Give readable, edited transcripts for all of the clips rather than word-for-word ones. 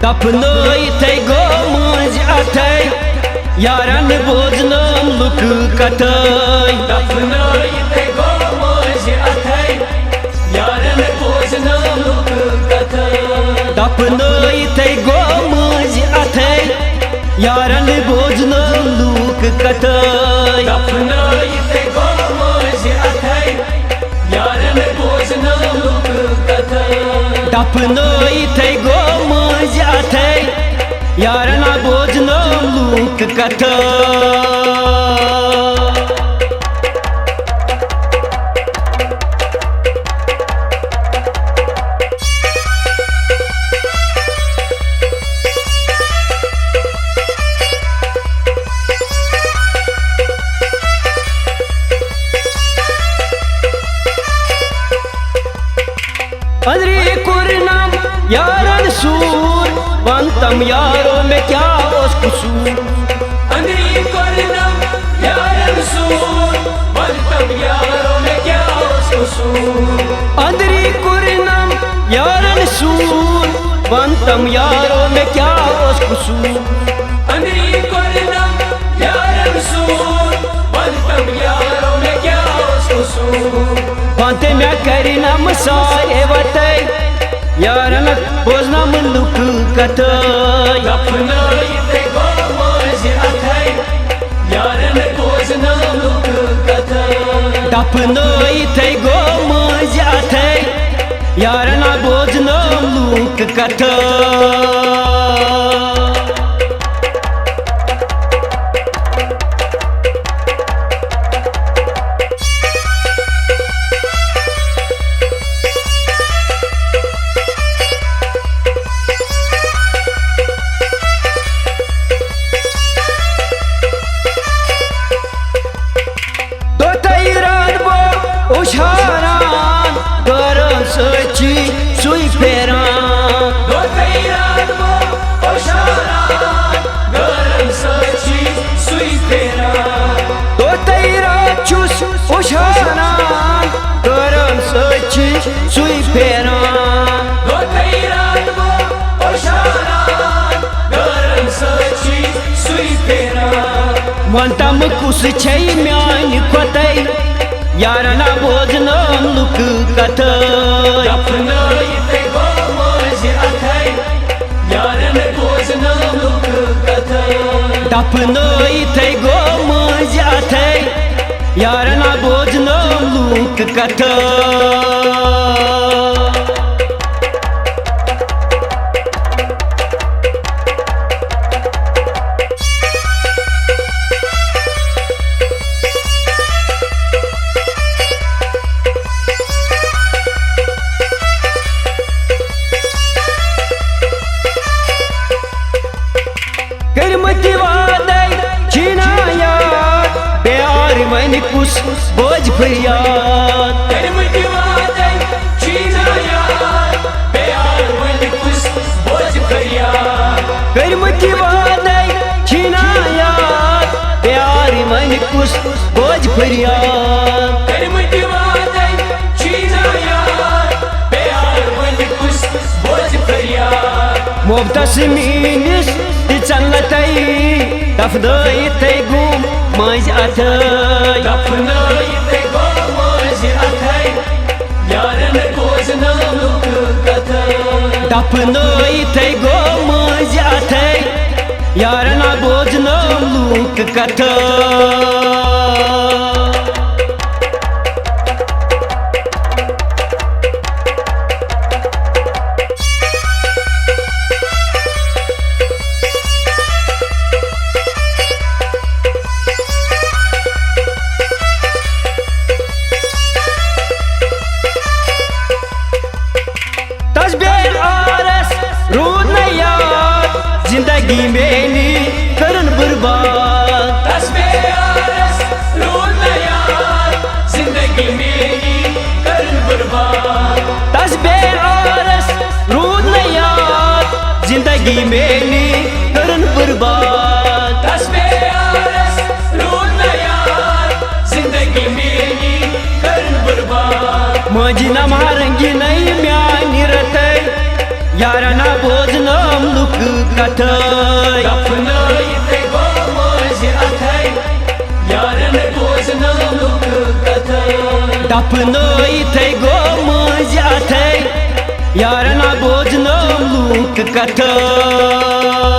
दफनोई गो मुझ अथै यारन बोझनम लुक कथै दफनोई गो मुझ अथै यारन बोझनम लुक कथै दफनोई गो मुझ अथै यारन बोझनम लुक कथै दफनोई गो मुझ अथै यारन बोझनम लुक कथै दफनोई गो मुझ अथै यारन बोझनम लुक कथै अंदरी कुरनम यारन सूर वंतम यारो में क्या उस कसूर अंदरी कुरनम यारन सूर वंतम यारो में क्या उस कसूर अंदरी कुरनम यारन सूर वंतम यारो में क्या उस कसूर अंदरी कुरनम यारन सूर वंतम यारो में क्या उस कसूर वंते मैं करिनम सारे वतै यारन बोझनम लुक कथै दफनोई गो मुझ अथै यारन बोझनम लुक कथै दफनोई गो मुझ अथै यारन बोझनम लुक कथै उशारान गरम सची सुई फेरान दो तैरान वो उशारान गरम सची सुई फेरान दो तैरा चुस उशारान गरम सची सुई फेरान दो तैरान वो उशारान गरम सची सुई फेरान वंतम कुस छै म्यान खोतै यारन बोझनम लुक कथै दफनोई गो मुझ अथै यारन बोझनम लुक कथै दफनोई गो मुझ अथै यारन बोझनम लुक कथै करमति वादै छिना याद प्यार मन कुछ बोझ फरियाद करमति वादै छिना याद प्यार मन कुछ बोझ फरियाद करमति वादै छिना याद प्यार मन कुछ बोझ फरियाद करमति वादै छिना याद प्यार मन कुछ बोझ फरियाद मोहब्बत मीनिस चलतै दफनोई गुम मज अथै दफनोई गो मुझ अथै यारन बोझनम लुक कथै दफनोई गो मुझ अथै यारन बोझनम लुक कथै जिंदगी मेरी करन बर्बाद तस्बीर रूल यार जिंदगी मेरी करन बर्बाद तस्बीर रूल यार जिंदगी मेरी करन बर्बाद तस्बीर रूल यार जिंदगी मेरी करन बर्बाद मजी न मारंगी नहीं म्यानी रतै यारना बोजनम लुक कथय दफनाइते गो मज अथै यारन बोजनम लुक कथै दफनाइते गो मज अथै यारना बोजनम लुक कथय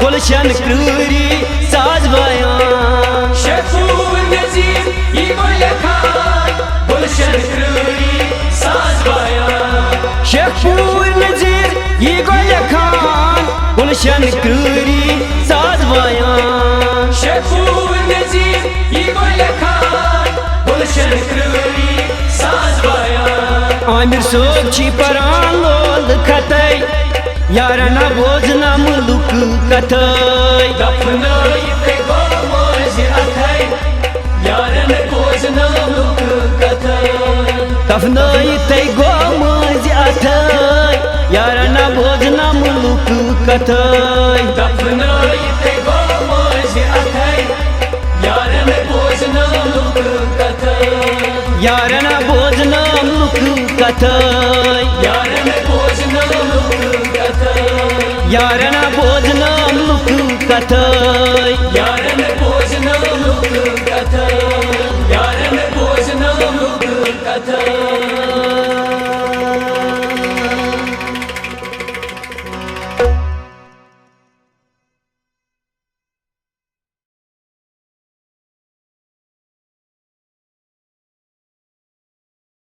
गुलशन क्रूरी साज बयान शफूर नजीर ये गोल खान गुलशन क्रूरी साज बयान शफूर नजीर ये गोल खान गुलशन क्रूरी साज बयान शफूर नजीर ये गोल खान गुलशन क्रूरी साज बयान आमिर सोब छी परान लोल खतै यारना बोजनम लुक कथय दफनाइते गो मज अथै यारन बोजनम लुक कथै दफनाइते गो मज अथै यारना बोजनम लुक कथय दफनाइते गो मज अथै यारन बोजनम लुक कथै यारना बोजनम लुक कथय यारन बोजनम लुक कथै यारना बोजनम लुक कथय यारन बोजनम लुक कथै यारन बोजनम लुक कथै